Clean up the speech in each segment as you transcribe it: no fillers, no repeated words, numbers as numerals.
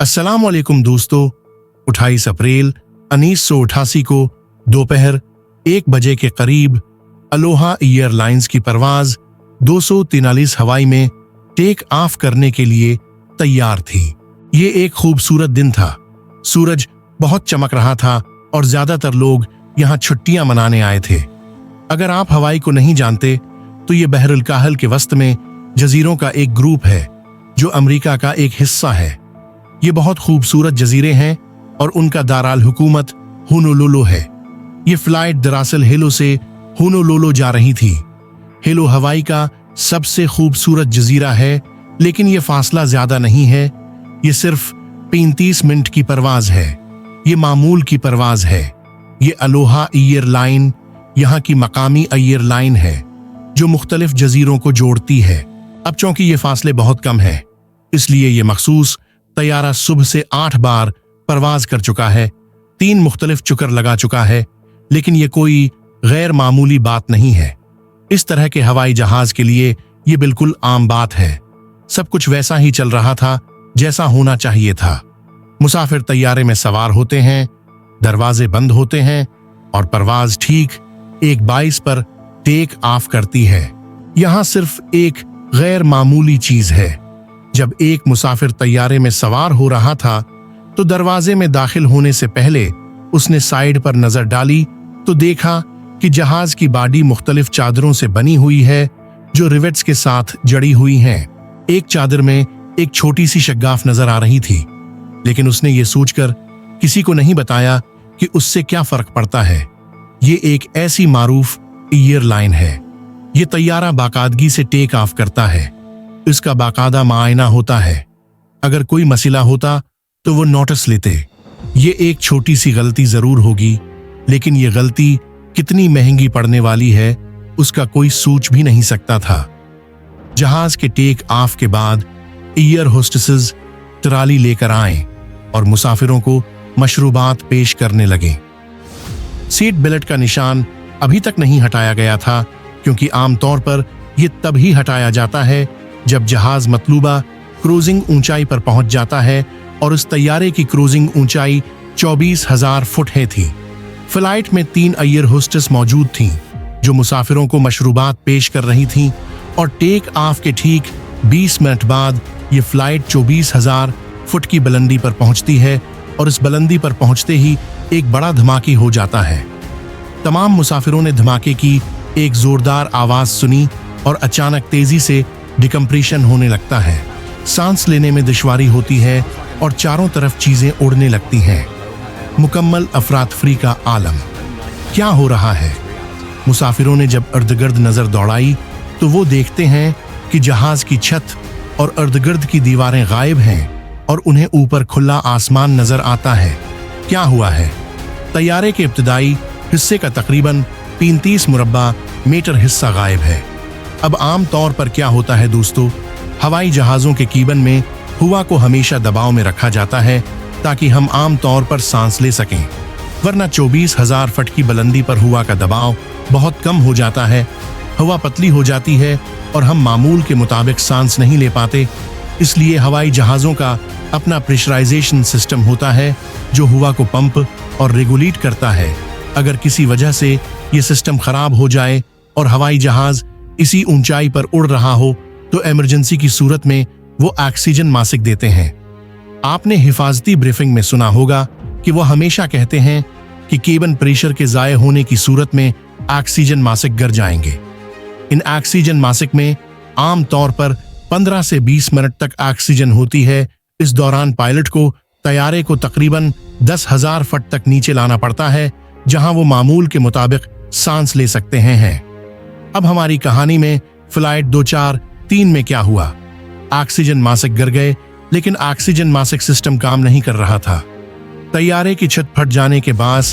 अस्सलाम वालेकुम दोस्तों। 28 अप्रैल 1988 को दोपहर 1 बजे के करीब अलोहा एयरलाइंस की परवाज 243 हवाई में टेक ऑफ करने के लिए तैयार थी। ये एक खूबसूरत दिन था। सूरज बहुत चमक रहा था और ज्यादातर लोग यहाँ छुट्टियां मनाने आए थे। अगर आप हवाई को नहीं जानते तो ये बहरुल काहल के वस्त में जजीरों का एक ग्रुप है जो अमेरिका का एक हिस्सा है। ये बहुत खूबसूरत जजीरे हैं और उनका दाराल हुकूमत होनोलुलु है। ये फ्लाइट दरअसल हिलो से होनोलुलु जा रही थी। हिलो हवाई का सबसे खूबसूरत जजीरा है, लेकिन ये फासला ज्यादा नहीं है। ये सिर्फ 35 मिनट की परवाज है। ये मामूल की परवाज है। ये अलोहा एयरलाइन यहाँ की मकामी एयरलाइन है जो मुख्तलिफ जजीरों को जोड़ती है। अब चूंकि ये फासले बहुत कम है, इसलिए ये मखसूस तैयारा सुबह से 8 बार परवाज कर चुका है, 3 मुख्तलिफ चुकर लगा चुका है। लेकिन ये कोई गैर मामूली बात नहीं है। इस तरह के हवाई जहाज के लिए ये बिल्कुल आम बात है। सब कुछ वैसा ही चल रहा था जैसा होना चाहिए था। मुसाफिर तैयारे में सवार होते हैं, दरवाजे बंद होते हैं और परवाज ठीक 1:22 पर टेक ऑफ करती है। यहां सिर्फ एक गैर मामूली चीज है। जब एक मुसाफिर तैयारे में सवार हो रहा था तो दरवाजे में दाखिल होने से पहले उसने साइड पर नजर डाली तो देखा कि जहाज की बॉडी मुख्तलिफ चादरों से बनी हुई है जो रिवेट्स के साथ जड़ी हुई हैं। एक चादर में एक छोटी सी शग्गाफ नजर आ रही थी, लेकिन उसने ये सोचकर किसी को नहीं बताया कि उससे क्या फर्क पड़ता है। ये एक ऐसी मारूफ एयरलाइन है। ये तैयारा बाकायदगी से टेक ऑफ करता है। इसका बाकायदा मायना होता है। अगर कोई मसला होता तो वो नोटिस लेते। ये एक छोटी सी गलती जरूर होगी, लेकिन ये गलती कितनी महंगी पड़ने वाली है उसका कोई सोच भी नहीं सकता था। जहाज के टेक ऑफ के बाद एयर होस्टेसेस ट्राली लेकर आए और मुसाफिरों को मशरूबात पेश करने लगे। सीट बेल्ट का निशान अभी तक नहीं हटाया गया था, क्योंकि आमतौर पर यह तभी हटाया जाता है जब जहाज मतलूबा क्रूजिंग ऊंचाई पर पहुंच जाता है, और उस तैयारे की क्रूजिंग ऊंचाई 24,000 फुट है थी। फ्लाइट में 3 एयर होस्टेस मौजूद थीं जो मुसाफिरों को मशरूबात पेश कर रही थीं, और टेक ऑफ के ठीक 20 मिनट बाद ये फ्लाइट 24,000 फुट की बुलंदी पर पहुंचती है, और इस बुलंदी पर पहुंचते ही एक बड़ा धमाके हो जाता है। तमाम मुसाफिरों ने धमाके की एक जोरदार आवाज सुनी और अचानक तेजी से डिकम्प्रेशन होने लगता है। सांस लेने में दुश्वारी होती है और चारों तरफ चीजें उड़ने लगती हैं। मुकम्मल अफरातफरी का आलम। क्या हो रहा है? मुसाफिरों ने जब इर्द-गिर्द नजर दौड़ाई तो वो देखते हैं कि जहाज की छत और इर्द-गिर्द की दीवारें गायब हैं और उन्हें ऊपर खुला आसमान नजर आता है। क्या हुआ है? तैयारे के इब्तिदाई हिस्से का तकरीबन 35 मुरब्बा मीटर हिस्सा गायब है। अब आम तौर पर क्या होता है दोस्तों, हवाई जहाजों के कीबन में हवा को हमेशा दबाव में रखा जाता है ताकि हम आम तौर पर सांस ले सकें, वरना 24,000 फुट की बुलंदी पर हवा का दबाव बहुत कम हो जाता है। हवा पतली हो जाती है और हम मामूल के मुताबिक सांस नहीं ले पाते। इसलिए हवाई जहाजों का अपना प्रेशराइजेशन सिस्टम होता है जो हवा को पंप और रेगुलेट करता है। अगर किसी वजह से ये सिस्टम खराब हो जाए और हवाई जहाज इसी ऊंचाई पर उड़ रहा हो तो इमरजेंसी की सूरत में वो ऑक्सीजन मास्क देते हैं। आपने हिफाजती ब्रीफिंग में सुना होगा कि वो हमेशा कहते हैं कि केबिन प्रेशर के ज़ाये होने की सूरत में ऑक्सीजन मास्क गिर जाएंगे। इन ऑक्सीजन मास्क में आम तौर पर 15 से 20 मिनट तक ऑक्सीजन होती है। इस दौरान पायलट को तैयारे को तकरीबन 10,000 फुट तक नीचे लाना पड़ता है, जहां वो मामूल के मुताबिक सांस ले सकते हैं। अब हमारी कहानी में फ्लाइट 243 में क्या हुआ? ऑक्सीजन मास्क गिर गए, लेकिन ऑक्सीजन मास्क सिस्टम काम नहीं कर रहा था। तैयारे की छत फट जाने के बाद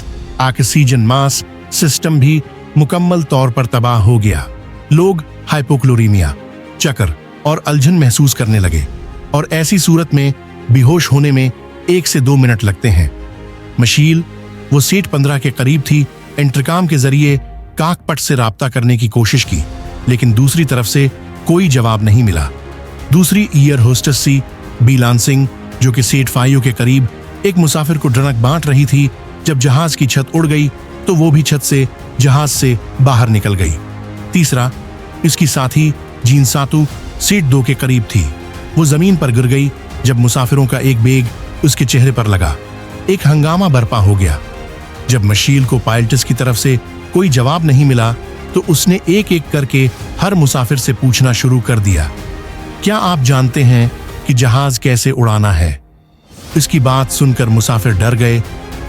ऑक्सीजन मास्क सिस्टम भी मुकम्मल तौर पर तबाह हो गया। लोग हाइपोक्लोरीमिया, चक्कर और उलझन महसूस करने लगे, और ऐसी सूरत में बेहोश होने में 1 से 2 मिनट लगते हैं। मशील, वो सीट 15 के करीब थी, इंटरकॉम के जरिए काकपट से राब्ता करने की कोशिश की, लेकिन दूसरी तरफ से कोई जवाब नहीं मिला। दूसरी air hostess C B Lansing जो कि सेठ फाइयो के करीब एक मुसाफिर को ड्रनक बांट रही थी। जब जहाज की छत उड़ गई तो वो भी छत से जहाज से बाहर निकल गई। तीसरा, इसकी साथी जीन सातू सीट 2 के करीब थी। वो जमीन पर गिर गई जब मुसाफिरों का एक बेग उसके चेहरे पर लगा। एक हंगामा बरपा हो गया। जब मशील को पायलट्स की तरफ से कोई जवाब नहीं मिला तो उसने एक एक करके हर मुसाफिर से पूछना शुरू कर दिया, क्या आप जानते हैं कि जहाज कैसे उड़ाना है? इसकी बात सुनकर मुसाफिर डर गए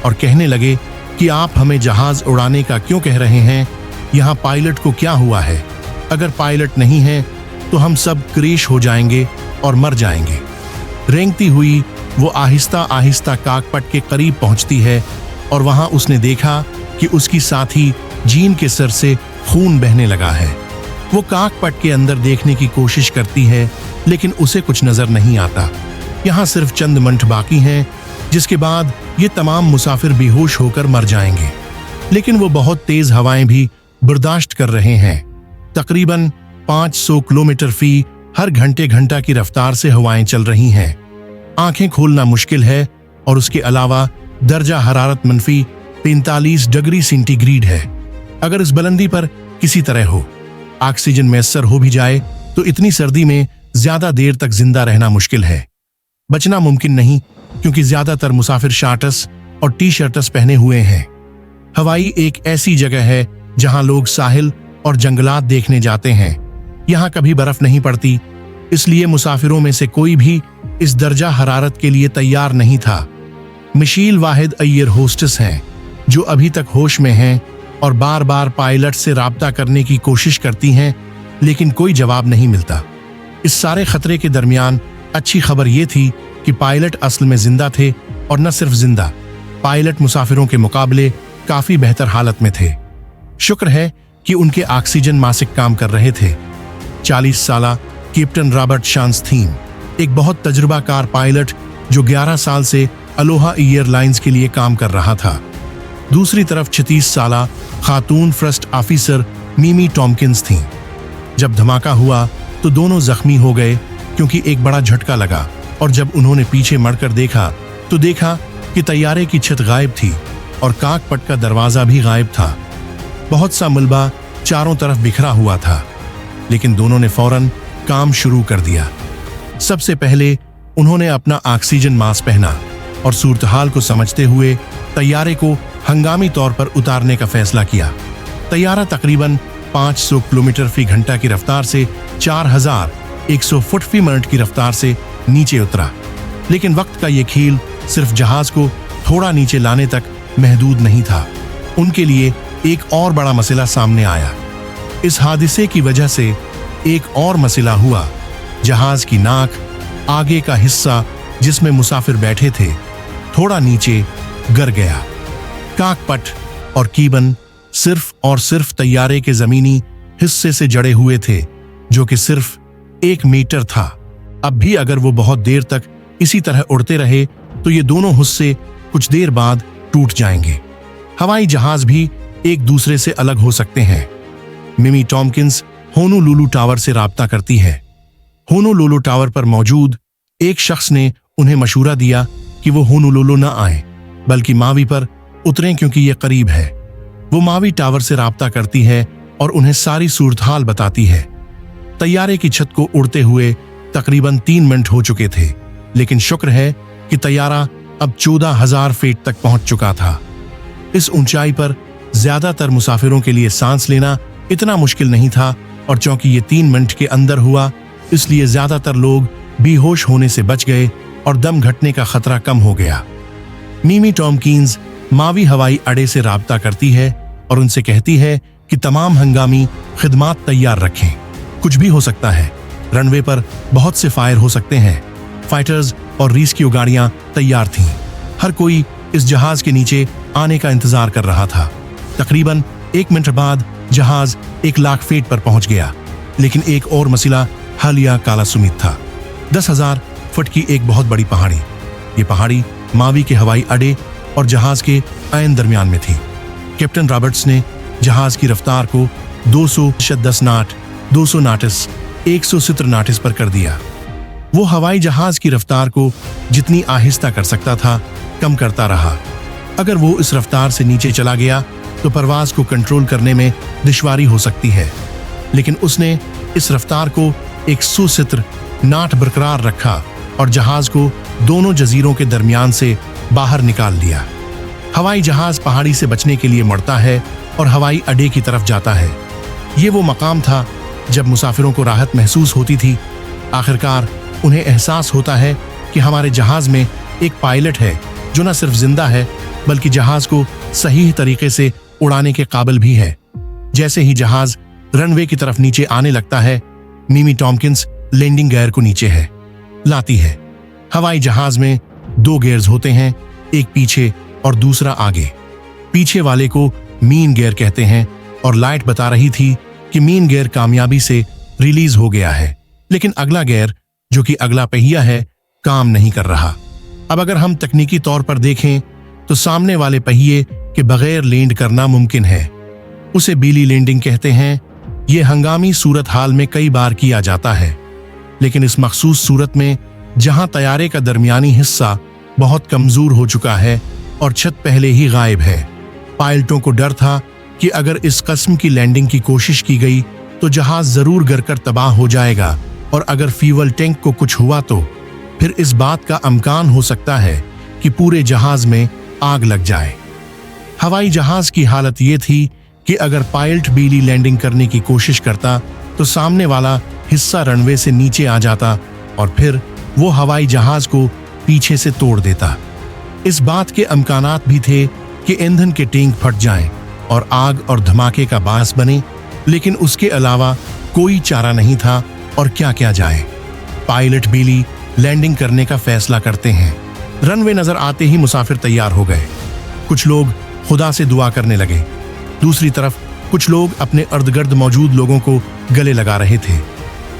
और कहने लगे कि आप हमें जहाज उड़ाने का क्यों कह रहे हैं? यहाँ पायलट को क्या हुआ है? अगर पायलट नहीं है तो हम सब क्रैश हो जाएंगे और मर जाएंगे। रेंगती हुई वो आहिस्ता आहिस्ता काकपट के करीब पहुंचती है और वहां उसने देखा कि उसकी साथी जीन के सर से खून बहने लगा है। वो काकपट के अंदर देखने की कोशिश करती है लेकिन उसे कुछ नजर नहीं आता। यहाँ सिर्फ चंद मिनट बाकी हैं, जिसके बाद ये तमाम मुसाफिर बेहोश होकर मर जाएंगे। लेकिन वो बहुत तेज हवाएं भी बर्दाश्त कर रहे हैं। तकरीबन 500 किलोमीटर फी हर घंटा की रफ्तार से हवाएं चल रही हैं। आंखें खोलना मुश्किल है और उसके अलावा दर्जा हरारत -45 डिग्री सेंटीग्रेड है। अगर इस बुलंदी पर किसी तरह हो ऑक्सीजन मैसर हो भी जाए तो इतनी सर्दी में ज्यादा देर तक जिंदा रहना मुश्किल है। बचना मुमकिन नहीं क्योंकि ज्यादातर मुसाफिर शॉर्ट्स और टी-शर्ट्स पहने हुए हैं। हवाई एक ऐसी जगह है जहां लोग साहिल और जंगलात देखने जाते हैं। यहाँ कभी बर्फ नहीं पड़ती, इसलिए मुसाफिरों में से कोई भी इस दर्जा हरारत के लिए तैयार नहीं था। मिशील वाहिद एयर होस्टेस हैं जो अभी तक होश में हैं और बार बार पायलट से राब्ता करने की कोशिश करती हैं, लेकिन कोई जवाब नहीं मिलता। इस सारे खतरे के दरमियान अच्छी खबर यह थी कि पायलट असल में जिंदा थे और न सिर्फ जिंदा, पायलट मुसाफिरों के मुकाबले काफी बेहतर हालत में थे। शुक्र है कि उनके ऑक्सीजन मास्क काम कर रहे थे। 40 साला कैप्टन रॉबर्ट शांसथीन, एक बहुत तजुर्बाकार पायलट जो 11 साल से अलोहा एयरलाइंस के लिए काम कर रहा था। दूसरी तरफ 36 साला खातून फर्स्ट ऑफिसर मिमी टॉम्किंस थीं। जब धमाका हुआ तो दोनों जख्मी हो गए क्योंकि एक बड़ा झटका लगा, और जब उन्होंने पीछे मुड़कर देखा तो देखा कि तैयारे की छत गायब थी और काकपट का दरवाजा भी गायब था। बहुत सा मलबा चारों तरफ बिखरा हुआ था, लेकिन दोनों ने फौरन काम शुरू कर दिया। सबसे पहले उन्होंने अपना ऑक्सीजन मास्क पहना और सूरत हाल को समझते हुए तैयारे को हंगामी तौर पर उतारने का फैसला किया। तैयारा तकरीबन 500 किलोमीटर फी घंटा की रफ्तार से 4100 फुट फी मिनट की रफ्तार से नीचे उतरा, लेकिन वक्त का ये खेल सिर्फ जहाज को थोड़ा नीचे लाने तक महदूद नहीं था। उनके लिए एक और बड़ा मसला सामने आया। इस हादसे की वजह से एक और मसला हुआ। जहाज की नाक, आगे का हिस्सा जिसमें मुसाफिर बैठे थे, थोड़ा नीचे गिर गया। काकपट और कीबन सिर्फ और सिर्फ तैयारे के जमीनी हिस्से से जड़े हुए थे, जो कि सिर्फ 1 मीटर था। अब भी अगर वो बहुत देर तक इसी तरह उड़ते रहे तो ये दोनों हिस्से कुछ देर बाद टूट जाएंगे। हवाई जहाज भी एक दूसरे से अलग हो सकते हैं। मिमी टॉम्किंस होनोलुलु टावर से राब्ता करती है। होनोलुलु टावर पर मौजूद एक शख्स ने उन्हें मशूरा दिया कि वो होनोलुलु न आए, बल्कि मावी पर उतरें क्योंकि ये करीब है। वो मावी टावर से राब्ता करती है और उन्हें सारी सूरत हाल बताती है। तैयारे की छत को उड़ते हुए तकरीबन 3 मिनट हो चुके थे, लेकिन शुक्र है कि तैयारा अब 14,000 फीट तक पहुंच चुका था। इस ऊंचाई पर ज्यादातर मुसाफिरों के लिए सांस लेना इतना मुश्किल नहीं था, और चूंकि ये 3 मिनट के अंदर हुआ इसलिए ज्यादातर लोग बेहोश होने से बच गए और दम घटने का खतरा कम हो गया। मिमी टॉम्किंस मावी हवाई अड्डे से राब्ता करती है और उनसे कहती है कि तमाम हंगामी खिदमात तैयार रखें, कुछ भी हो सकता है। रनवे पर बहुत से फायर हो सकते हैं। फाइटर्स और रेस्क्यू गाड़ियां तैयार थीं। हर कोई इस जहाज के नीचे आने का इंतजार कर रहा था। तकरीबन 1 मिनट बाद जहाज 1 लाख फीट पर पहुंच गया, लेकिन एक और मसला हालिया काला सुमित था। 10,000 फुट की एक बहुत बड़ी पहाड़ी। ये पहाड़ी मावी के हवाई अड्डे और जहाज के ऐन दरमियान में थी। कैप्टन रॉबर्ट्स ने जहाज की रफ्तार को 210 नाट 200 नाटिस 170 नाटिस पर कर दिया। वो हवाई जहाज की रफ्तार को जितनी आहिस्ता कर सकता था कम करता रहा। अगर वो इस रफ्तार से नीचे चला गया तो परवाज को कंट्रोल करने में दुश्वारी हो सकती है, लेकिन उसने इस रफ्तार को एक सुसूत्र नाट बरकरार रखा और जहाज को दोनों जजीरों के दरमियान से बाहर निकाल लिया। हवाई जहाज पहाड़ी से बचने के लिए मुड़ता है और हवाई अड्डे की तरफ जाता है। ये वो मकाम था जब मुसाफिरों को राहत महसूस होती थी। आखिरकार उन्हें एहसास होता है कि हमारे जहाज में एक पायलट है जो न सिर्फ जिंदा है बल्कि जहाज को सही तरीके से उड़ाने के काबिल भी है। जैसे ही जहाज रनवे की तरफ नीचे आने लगता है, मिमी टॉम्किंस लैंडिंग गियर को नीचे लाती है। हवाई जहाज में 2 गियर्स होते हैं, एक पीछे और दूसरा आगे। पीछे वाले को मीन गियर कहते हैं और लाइट बता रही थी कि मीन गियर कामयाबी से रिलीज हो गया है, लेकिन अगला गियर जो कि अगला पहिया है काम नहीं कर रहा। अब अगर हम तकनीकी तौर पर देखें तो सामने वाले पहिए के बगैर लैंड करना मुमकिन है। उसे बीली लैंडिंग कहते हैं। यह हंगामी सूरत हाल में कई बार किया जाता है, लेकिन इस मखसूस सूरत में जहां तैयारे का दरमियानी हिस्सा बहुत कमजोर हो चुका है और छत पहले ही गायब है। पायलटों को डर था कि अगर इस किस्म की लैंडिंग की कोशिश की गई तो जहाज जरूर गिरकर तबाह हो जाएगा, और अगर फ्यूल टैंक को कुछ हुआ तो फिर इस बात का इम्कान हो सकता है कि पूरे जहाज में आग लग जाए। हवाई जहाज की हालत ये थी कि अगर पायलट बीली लैंडिंग करने की कोशिश करता तो सामने वाला हिस्सा रनवे से नीचे आ जाता और फिर वो हवाई जहाज को पीछे से तोड़ देता। इस बात के इम्कानात भी थे कि ईंधन के टैंक फट जाएं और आग और धमाके का बायस बने, लेकिन उसके अलावा कोई चारा नहीं था और क्या किया जाए। पायलट बीली लैंडिंग करने का फैसला करते हैं। रनवे नजर आते ही मुसाफिर तैयार हो गए। कुछ लोग खुदा से दुआ करने लगे। दूसरी तरफ कुछ लोग अपने इर्द-गिर्द मौजूद लोगों को गले लगा रहे थे।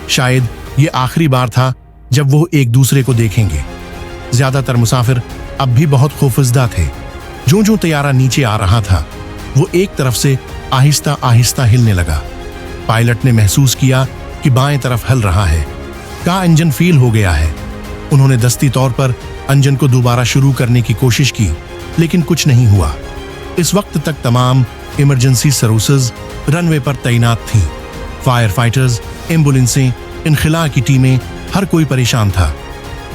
शायद ये आखिरी बार था जब वो एक दूसरे को देखेंगे। ज्यादातर मुसाफिर अब भी बहुत खौफजदा थे। जो तैयारा नीचे आ रहा था वो एक तरफ से आहिस्ता आहिस्ता हिलने लगा। पायलट ने महसूस किया कि बाएं तरफ हिल रहा है। का इंजन फेल हो गया है। उन्होंने दस्ती तौर पर इंजन को दोबारा शुरू करने की कोशिश की, लेकिन कुछ नहीं हुआ। इस वक्त तक तमाम इमरजेंसी सर्विसेज रनवे पर तैनात थीं। फायर फाइटर्स, एम्बुलेंसें, इनखला की टीमें, हर कोई परेशान था।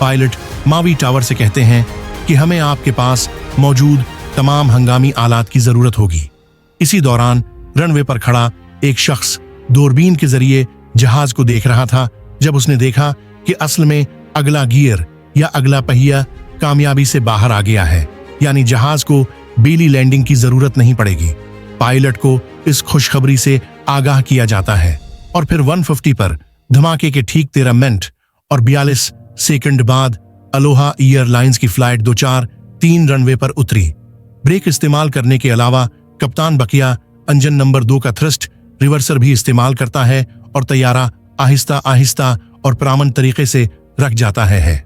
पायलट मावी टावर से कहते हैं कि हमें आपके पास मौजूद तमाम हंगामी आलात की जरूरत होगी। इसी दौरान रनवे पर खड़ा एक शख्स दूरबीन के जरिए जहाज को देख रहा था। जब उसने देखा कि असल में अगला गियर या अगला पहिया कामयाबी से बाहर आ गया है, यानी जहाज को बीली लैंडिंग की जरूरत नहीं पड़ेगी। पायलट को इस खुशखबरी से आगाह किया जाता है और फिर 150 पर धमाके के ठीक 13 मिनट और 42 सेकंड बाद अलोहा एयरलाइंस की फ्लाइट 243 रनवे पर उतरी। ब्रेक इस्तेमाल करने के अलावा कप्तान बकिया इंजन नंबर 2 का थ्रस्ट रिवर्सर भी इस्तेमाल करता है और तैयारा आहिस्ता आहिस्ता और प्रामन तरीके से रख जाता है।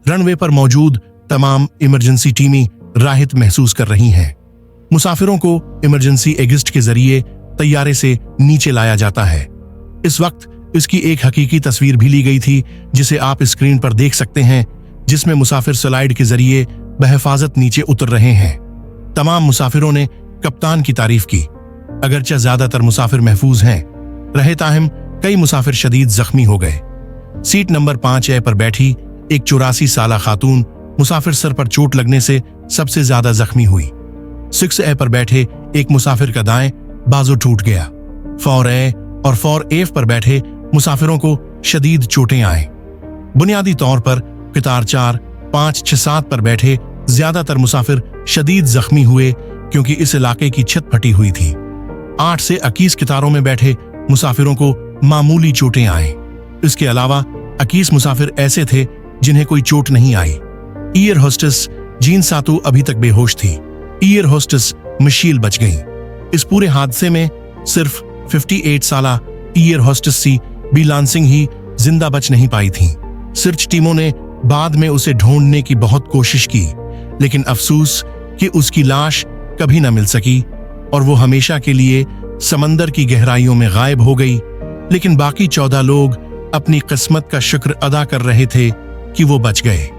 रनवे पर मौजूद तमाम इमरजेंसी टीमें राहत महसूस कर रही हैं। मुसाफिरों को इमरजेंसी एग्जिट के जरिए तैयारे से नीचे लाया जाता है। इस वक्त इसकी एक हकीकी तस्वीर भी ली गई थी जिसे आप स्क्रीन पर देख सकते हैं, जिसमें मुसाफिर स्लाइड के जरिए बहिफाजत नीचे उतर रहे हैं। तमाम मुसाफिरों ने कप्तान की तारीफ की। अगरचे ज्यादातर मुसाफिर महफूज हैं, रहे ताहम कई मुसाफिर शदीद जख्मी हो गए। सीट नंबर 5A पर बैठी एक 84 साला खातून मुसाफिर सर पर चोट लगने से सबसे ज्यादा जख्मी हुई। 6A पर बैठे एक मुसाफिर का दाएं बाजू टूट गया। 4A और 4F पर बैठे मुसाफिरों को शदीद चोटें आई। बुनियादी तौर पर कतार 4, 5, 6, 7 पर बैठे ज्यादातर मुसाफिर शदीद जख्मी हुए क्योंकि इस इलाके की छत फटी हुई थी। 8 से 21 कतारों में बैठे मुसाफिरों को मामूली चोटें आई। इसके अलावा 21 मुसाफिर ऐसे थे जिन्हें कोई चोट नहीं आई। एयर होस्टेस जीन सातू अभी तक बेहोश थी। एयर होस्टेस मिशेल बच गई। इस पूरे हादसे में सिर्फ 58 साला air hostess C B Lansing ही जिंदा बच नहीं पाई थी। सर्च टीमों ने बाद में उसे ढूंढने की बहुत कोशिश की, लेकिन अफसोस कि उसकी लाश कभी न मिल सकी और वो हमेशा के लिए समंदर की गहराइयों में गायब हो गई। लेकिन बाकी 14 लोग अपनी किस्मत का शुक्र अदा कर रहे थे कि वो बच गए।